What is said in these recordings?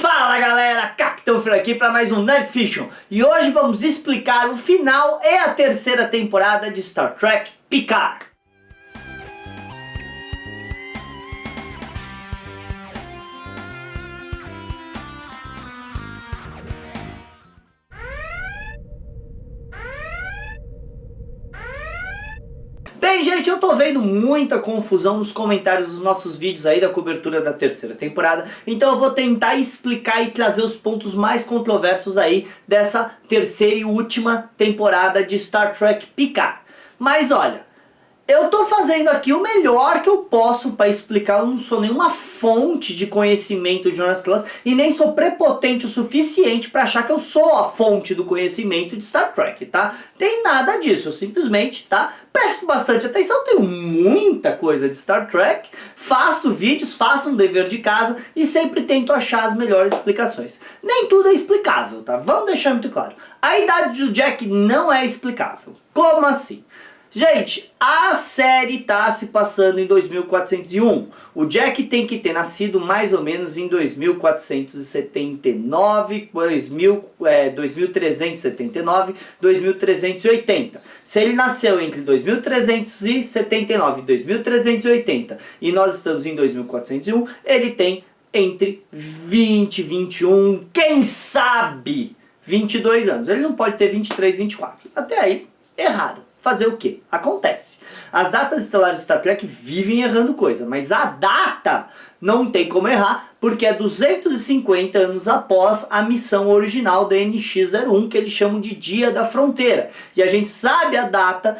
Fala galera, Capitão Phil aqui para mais um Nerd Fiction. E hoje vamos explicar o final e a terceira temporada de Star Trek Picard. Bem, gente, eu tô vendo muita confusão nos comentários dos nossos vídeos aí da cobertura da terceira temporada, então eu vou tentar explicar e trazer os pontos mais controversos aí dessa terceira e última temporada de Star Trek Picard. Mas olha, eu tô fazendo aqui o melhor que eu posso para explicar. Eu não sou nenhuma fonte de conhecimento de Jonas Class e nem sou prepotente o suficiente para achar que eu sou a fonte do conhecimento de Star Trek, tá? Tem nada disso, eu simplesmente, tá? Presto bastante atenção, tenho muita coisa de Star Trek, faço vídeos, faço um dever de casa e sempre tento achar as melhores explicações. Nem tudo é explicável, tá? Vamos deixar muito claro. A idade do Jack não é explicável. Como assim? Gente, a série tá se passando em 2401. O Jack tem que ter nascido mais ou menos em 2479, 2379, 2380. Se ele nasceu entre 2379 e 2380 e nós estamos em 2401, ele tem entre 20 e 21, quem sabe 22 anos. Ele não pode ter 23, 24. Até aí, errado. Fazer o quê? Acontece. As datas estelares de Star Trek vivem errando coisa, mas a data não tem como errar, porque é 250 anos após a missão original da NX-01, que eles chamam de Dia da Fronteira. E a gente sabe a data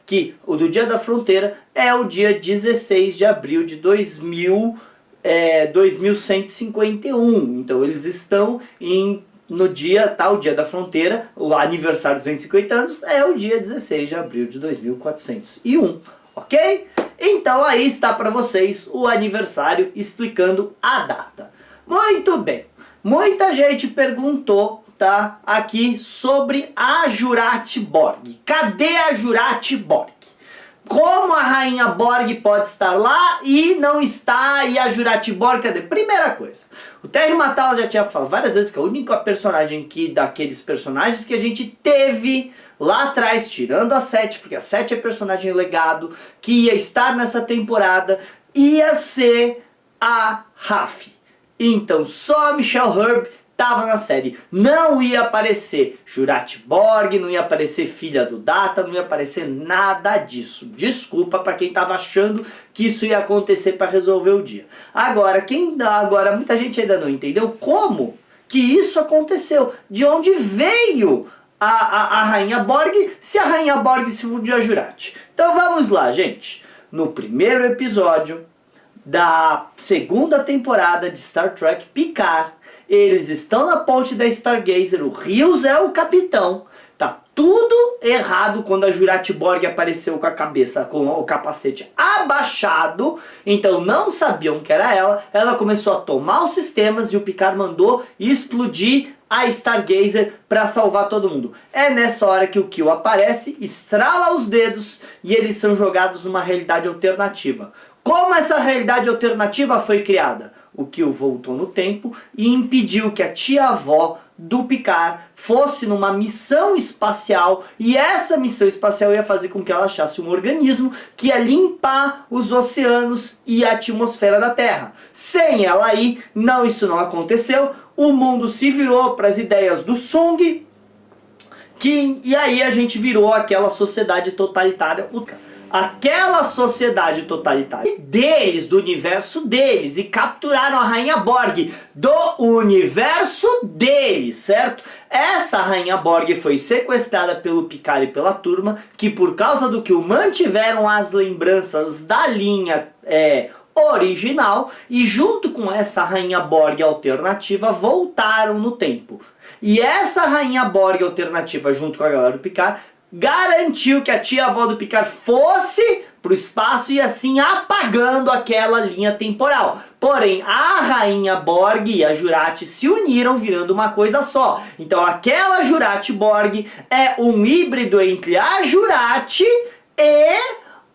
que o do Dia da Fronteira é o dia 16 de abril de 2151. Então eles estão no dia, tá, o Dia da Fronteira, o aniversário dos 250 anos, é o dia 16 de abril de 2401, ok? Então aí está para vocês o aniversário explicando a data. Muito bem, muita gente perguntou, tá, aqui sobre a Jurati Borg. Cadê a Jurati Borg? Como a Rainha Borg pode estar lá e não está, e a Jurati Borg, cadê? Primeira coisa, o Terry Matalas já tinha falado várias vezes que a única personagem daqueles personagens que a gente teve lá atrás, tirando a Sete, porque a Sete é personagem legado, que ia estar nessa temporada, ia ser a Raf. Então só a Michelle Hurd estava na série. Não ia aparecer Jurati Borg, não ia aparecer filha do Data, não ia aparecer nada disso. Desculpa para quem estava achando que isso ia acontecer para resolver o dia. Agora, muita gente ainda não entendeu como que isso aconteceu. De onde veio a Rainha Borg, se a Rainha Borg se fundiu a Jurati. Então vamos lá, gente. No primeiro episódio da segunda temporada de Star Trek Picard, eles estão na ponte da Stargazer, o Rios é o capitão. Tá tudo errado quando a Jurati Borg apareceu com a cabeça, com o capacete abaixado. Então não sabiam que era ela. Ela começou a tomar os sistemas e o Picard mandou explodir a Stargazer para salvar todo mundo. É nessa hora que o Q aparece, estrala os dedos e eles são jogados numa realidade alternativa. Como essa realidade alternativa foi criada? O Q voltou no tempo e impediu que a tia-avó do Picard fosse numa missão espacial, e essa missão espacial ia fazer com que ela achasse um organismo que ia limpar os oceanos e a atmosfera da Terra. Sem ela aí, isso não aconteceu, o mundo se virou para as ideias do Sung, e aí a gente virou aquela sociedade totalitária. Aquela sociedade totalitária deles, do universo deles, e capturaram a Rainha Borg do universo deles, certo? Essa Rainha Borg foi sequestrada pelo Picard e pela turma, que por causa do que o mantiveram as lembranças da linha original, e junto com essa Rainha Borg alternativa voltaram no tempo. E essa Rainha Borg alternativa, junto com a galera do Picard, garantiu que a tia-avó do Picard fosse pro espaço e assim apagando aquela linha temporal. Porém, a Rainha Borg e a Jurati se uniram virando uma coisa só. Então aquela Jurati Borg é um híbrido entre a Jurati e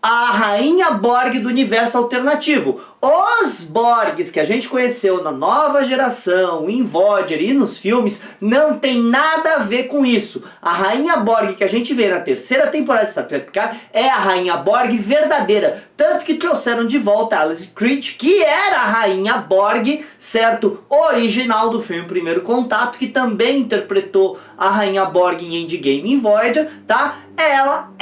a Rainha Borg do universo alternativo. Os Borgs que a gente conheceu na nova geração, em Voyager e nos filmes, não tem nada a ver com isso. A Rainha Borg que a gente vê na terceira temporada de Star Trek Picard é a Rainha Borg verdadeira. Tanto que trouxeram de volta a Alice Creed, que era a Rainha Borg, certo? Original do filme Primeiro Contato, que também interpretou a Rainha Borg em Endgame em Voyager, tá? Ela.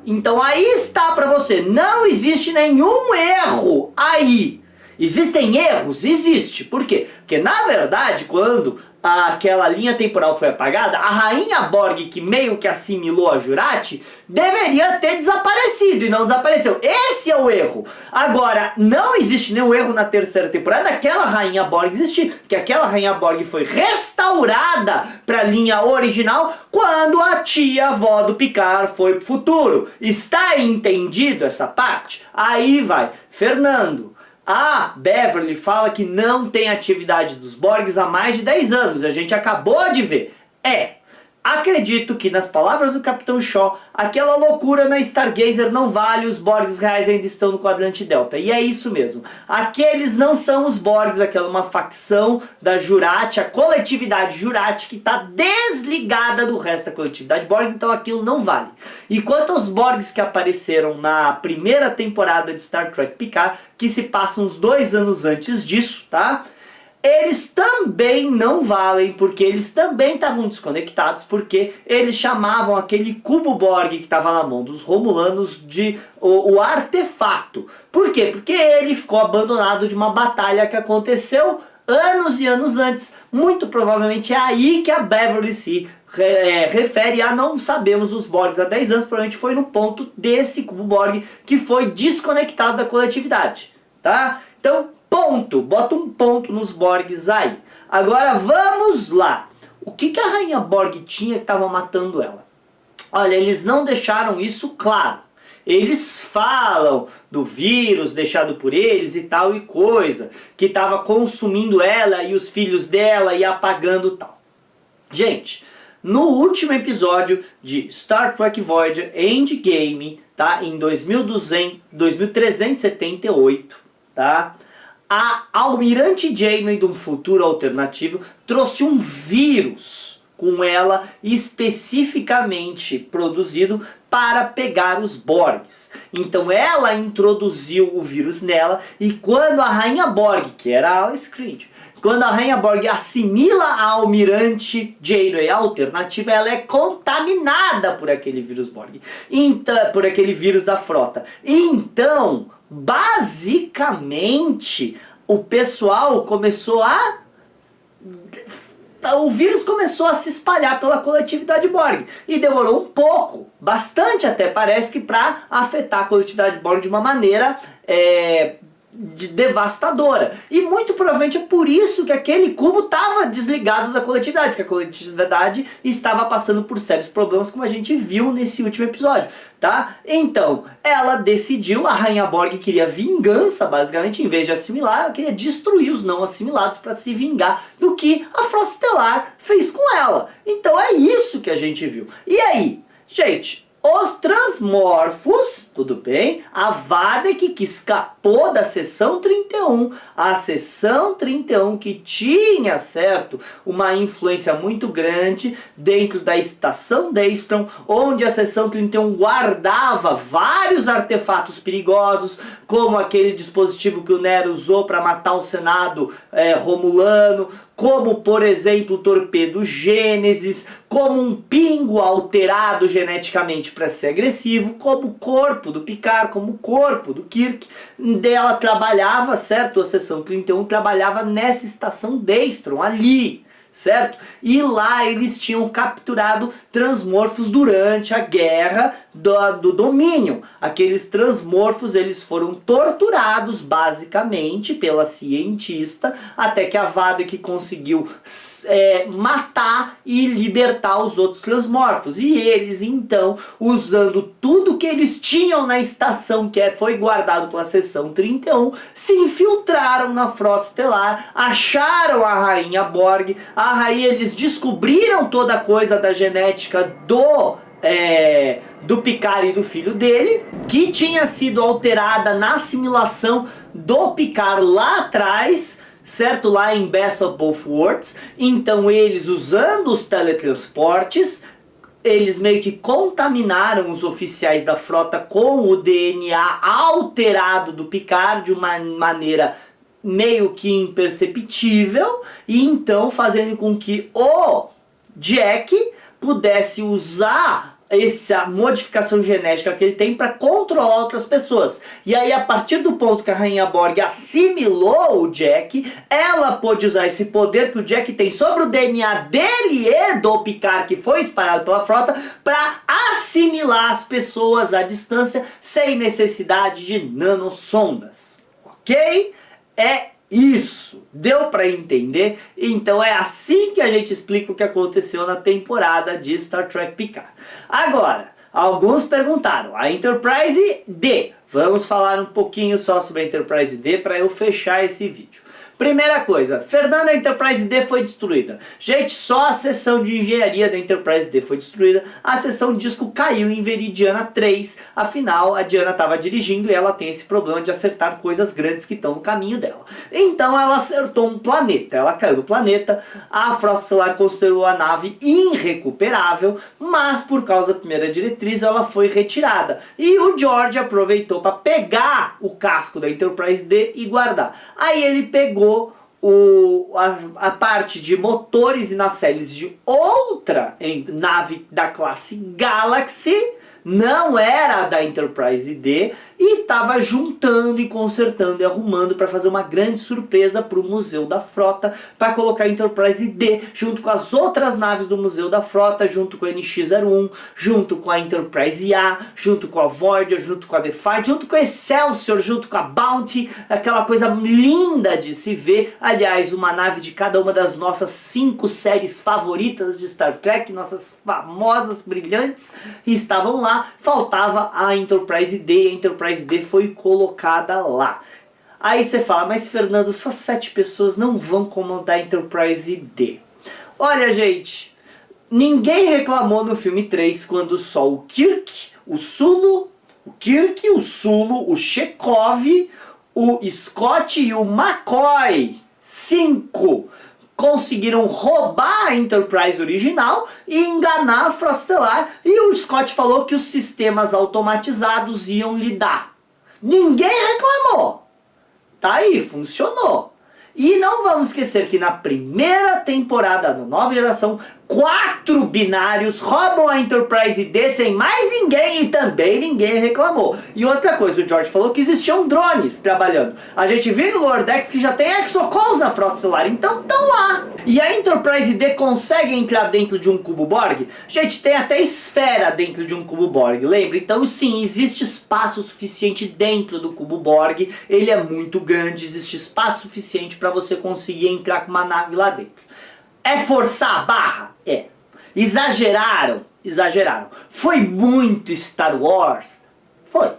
Então aí está pra você, não existe nenhum erro aí. Existem erros? Existe. Por quê? Porque na verdade, quando aquela linha temporal foi apagada, a Rainha Borg, que meio que assimilou a Jurati, deveria ter desaparecido e não desapareceu. Esse é o erro. Agora, não existe nenhum erro na terceira temporada daquela Rainha Borg existir, porque aquela Rainha Borg foi restaurada para a linha original quando a tia-avó do Picard foi pro futuro. Está entendido essa parte? Aí vai. Fernando. A Beverly fala que não tem atividade dos Borgs há mais de 10 anos. A gente acabou de ver. Acredito que, nas palavras do Capitão Shaw, aquela loucura na Stargazer não vale, os Borgs reais ainda estão no quadrante Delta. E é isso mesmo. Aqueles não são os Borgs, aquela é uma facção da Jurati, a coletividade Jurati, que está desligada do resto da coletividade Borg, então aquilo não vale. E quanto aos Borgs que apareceram na primeira temporada de Star Trek Picard, que se passa uns 2 anos antes disso, tá? Eles também não valem, porque eles também estavam desconectados, porque eles chamavam aquele cubo Borg que estava na mão dos Romulanos de o artefato. Por quê? Porque ele ficou abandonado de uma batalha que aconteceu anos e anos antes. Muito provavelmente é aí que a Beverly se refere a não sabemos os Borgs há 10 anos, provavelmente foi no ponto desse cubo Borg que foi desconectado da coletividade, tá? Então, ponto, bota um ponto nos Borgs aí. Agora vamos lá. O que a Rainha Borg tinha que estava matando ela? Olha, eles não deixaram isso claro. Eles falam do vírus deixado por eles e tal e coisa, que estava consumindo ela e os filhos dela e apagando tal. Gente, no último episódio de Star Trek Voyager Endgame, tá? Em 2378, tá? A Almirante Janeway de um futuro alternativo trouxe um vírus com ela especificamente produzido para pegar os Borgs. Então ela introduziu o vírus nela e quando a Rainha Borg, que era a Alice Creed, quando a Rainha Borg assimila a Almirante Janeway alternativa, ela é contaminada por aquele vírus Borg, então, por aquele vírus da frota. Então, basicamente, o pessoal começou o vírus começou a se espalhar pela coletividade Borg. E demorou um pouco, bastante até, parece que para afetar a coletividade Borg de uma maneira devastadora. E muito provavelmente é por isso que aquele cubo estava desligado da coletividade, porque a coletividade estava passando por sérios problemas, como a gente viu nesse último episódio, tá? Então, ela decidiu, a Rainha Borg queria vingança, basicamente, em vez de assimilar, ela queria destruir os não assimilados para se vingar do que a Frota Estelar fez com ela. Então é isso que a gente viu. E aí, gente, os transmorfos, tudo bem? A Vardek que escapou da seção 31, a seção 31 que tinha, certo, uma influência muito grande dentro da estação Daystrom, onde a seção 31 guardava vários artefatos perigosos, como aquele dispositivo que o Nero usou para matar o Senado Romulano, como, por exemplo, o torpedo Gênesis, como um pingo alterado geneticamente para ser agressivo, como o corpo do Picard, como o corpo do Kirk. Ela trabalhava, certo? A seção 31 trabalhava nessa estação Daystrom, ali, certo? E lá eles tinham capturado transmorfos durante a guerra do domínio. Aqueles transmorfos, eles foram torturados basicamente pela cientista até que a Vardek conseguiu matar e libertar os outros transmorfos. E eles então, usando tudo que eles tinham na estação que foi guardado pela seção 31, se infiltraram na Frota Estelar, acharam a Rainha Borg. Aí eles descobriram toda a coisa da genética do do Picard e do filho dele, que tinha sido alterada na simulação do Picard lá atrás, certo? Lá em Best of Both Worlds. Então eles, usando os teletransportes, eles meio que contaminaram os oficiais da frota com o DNA alterado do Picard de uma maneira meio que imperceptível, e então fazendo com que o Jack pudesse usar essa modificação genética que ele tem para controlar outras pessoas. E aí, a partir do ponto que a Rainha Borg assimilou o Jack, ela pôde usar esse poder que o Jack tem sobre o DNA dele e do Picard, que foi espalhado pela frota, para assimilar as pessoas à distância sem necessidade de nanosondas. Ok? É isso. Deu para entender? Então é assim que a gente explica o que aconteceu na temporada de Star Trek Picard. Agora, alguns perguntaram, a Enterprise D. Vamos falar um pouquinho só sobre a Enterprise D para eu fechar esse vídeo. Primeira coisa, Fernanda, a Enterprise D foi destruída. Gente, só a seção de engenharia da Enterprise D foi destruída. A seção de disco caiu em Veridiana 3. Afinal, a Diana estava dirigindo e ela tem esse problema de acertar coisas grandes que estão no caminho dela. Então ela acertou um planeta. Ela caiu no planeta. A Frota Estelar considerou a nave irrecuperável, mas por causa da primeira diretriz ela foi retirada. E o George aproveitou para pegar o casco da Enterprise D e guardar. Aí ele pegou a parte de motores e nacelles de outra nave da classe Galaxy, não era da Enterprise D, e estava juntando e consertando e arrumando para fazer uma grande surpresa para o Museu da Frota, para colocar a Enterprise D junto com as outras naves do Museu da Frota, junto com a NX-01, junto com a Enterprise A, junto com a Voyager, junto com a Defiant, junto com a Excelsior, junto com a Bounty, aquela coisa linda de se ver. Aliás, uma nave de cada uma das nossas 5 séries favoritas de Star Trek, nossas famosas, brilhantes, estavam lá. Faltava a Enterprise D, e a Enterprise D foi colocada lá. Aí você fala, mas Fernando, só 7 pessoas não vão comandar a Enterprise D. Olha, gente, ninguém reclamou no filme 3 quando só o Kirk, o Sulu, o Chekhov, o Scott e o McCoy, 5, conseguiram roubar a Enterprise original e enganar a Frota Estelar, e o Scott falou que os sistemas automatizados iam lidar. Ninguém reclamou. Tá aí, funcionou. E não vamos esquecer que na primeira temporada da nova geração, 4 binários roubam a Enterprise D sem mais ninguém, e também ninguém reclamou. E outra coisa, o George falou que existiam drones trabalhando. A gente viu no Lower Decks que já tem exocons na Frota Estelar, então estão lá. E a Enterprise D consegue entrar dentro de um cubo Borg? Gente, tem até esfera dentro de um cubo Borg, lembra? Então sim, existe espaço suficiente dentro do cubo Borg. Ele é muito grande, existe espaço suficiente para você conseguir entrar com uma nave lá dentro. É forçar a barra? É. Exageraram? Exageraram. Foi muito Star Wars? Foi.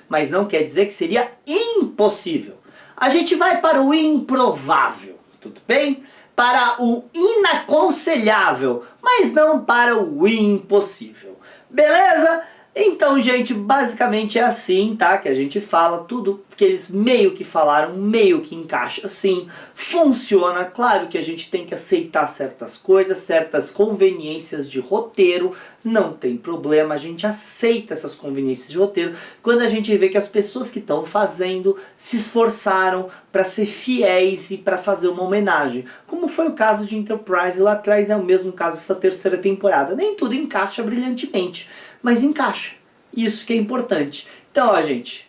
Mas não quer dizer que seria impossível. A gente vai para o improvável, tudo bem? Para o inaconselhável, mas não para o impossível. Beleza? Então, gente, basicamente é assim, tá? Que a gente fala tudo que eles meio que falaram, meio que encaixa assim, funciona. Claro que a gente tem que aceitar certas coisas, certas conveniências de roteiro, não tem problema, a gente aceita essas conveniências de roteiro quando a gente vê que as pessoas que estão fazendo se esforçaram para ser fiéis e para fazer uma homenagem. Como foi o caso de Enterprise lá atrás, é o mesmo caso dessa terceira temporada. Nem tudo encaixa brilhantemente, mas encaixa. Isso que é importante. Então, ó, gente,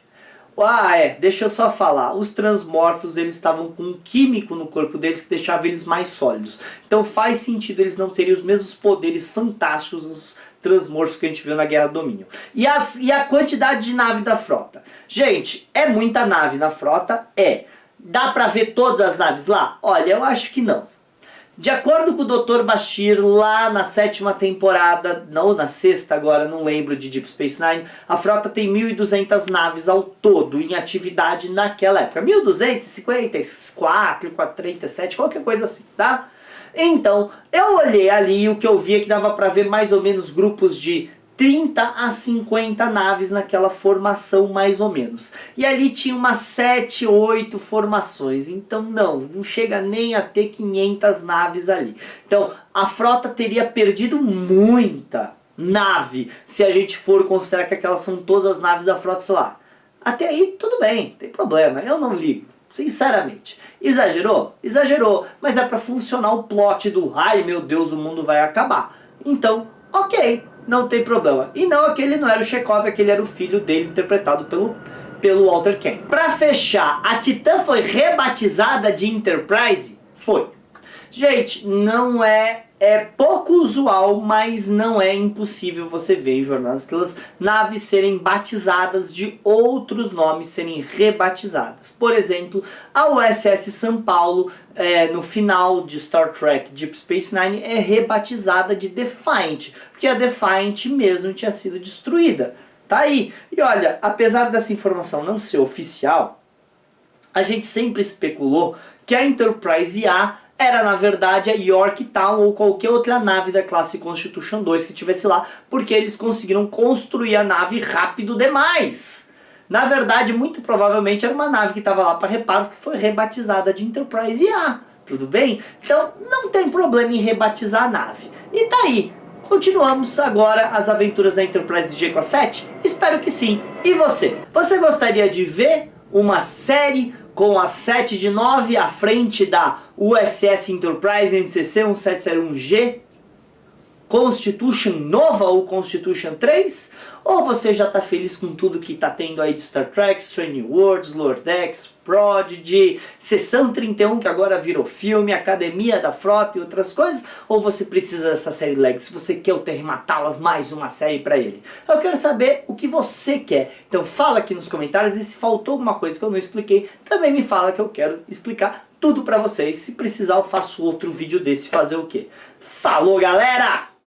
deixa eu só falar. Os transmorfos, eles estavam com um químico no corpo deles que deixava eles mais sólidos. Então faz sentido eles não terem os mesmos poderes fantásticos dos transmorfos que a gente viu na Guerra do Domínio. E a quantidade de nave da frota? Gente, é muita nave na frota? É. Dá pra ver todas as naves lá? Olha, eu acho que não. De acordo com o Dr. Bashir, lá na 7ª temporada, ou na 6ª agora, não lembro, de Deep Space Nine, a frota tem 1.200 naves ao todo em atividade naquela época. 1.254, 437, qualquer coisa assim, tá? Então, eu olhei ali e o que eu vi é que dava pra ver mais ou menos grupos de 30 a 50 naves naquela formação mais ou menos. E ali tinha umas 7, 8 formações, então não chega nem a ter 500 naves ali. Então a frota teria perdido muita nave se a gente for considerar que aquelas são todas as naves da frota, sei lá. Até aí tudo bem, não tem problema, eu não ligo. Sinceramente, exagerou? Exagerou, mas é pra funcionar o plot do ai meu Deus, o mundo vai acabar. Então, ok, não tem problema. E não, aquele não era o Chekhov, aquele era o filho dele, interpretado pelo Walter Koenig. Pra fechar, a Titã foi rebatizada de Enterprise? Foi. Gente, não é pouco usual, mas não é impossível você ver em Jornada das Estrelas naves serem batizadas de outros nomes, serem rebatizadas. Por exemplo, a USS São Paulo, no final de Star Trek Deep Space Nine, é rebatizada de Defiant, porque a Defiant mesmo tinha sido destruída. Tá aí. E olha, apesar dessa informação não ser oficial, a gente sempre especulou que a Enterprise A era na verdade a Yorktown ou qualquer outra nave da classe Constitution 2 que tivesse lá, porque eles conseguiram construir a nave rápido demais. Na verdade, muito provavelmente era uma nave que estava lá para reparos que foi rebatizada de Enterprise A. Tudo bem? Então não tem problema em rebatizar a nave. E tá aí. Continuamos agora as aventuras da Enterprise G com a 7? Espero que sim. E você? Você gostaria de ver uma série com a 7 de 9 à frente da USS Enterprise NCC 1701G, Constitution Nova ou Constitution 3? Ou você já está feliz com tudo que está tendo aí de Star Trek, Strange Worlds, Lordex, Prodigy, Seção 31 que agora virou filme, Academia da Frota e outras coisas? Ou você precisa dessa série Legacy, você quer o Terry Matalas mais uma série para ele? Eu quero saber o que você quer, então fala aqui nos comentários e se faltou alguma coisa que eu não expliquei, também me fala que eu quero explicar tudo para vocês. Se precisar eu faço outro vídeo desse, fazer o quê? Falou galera!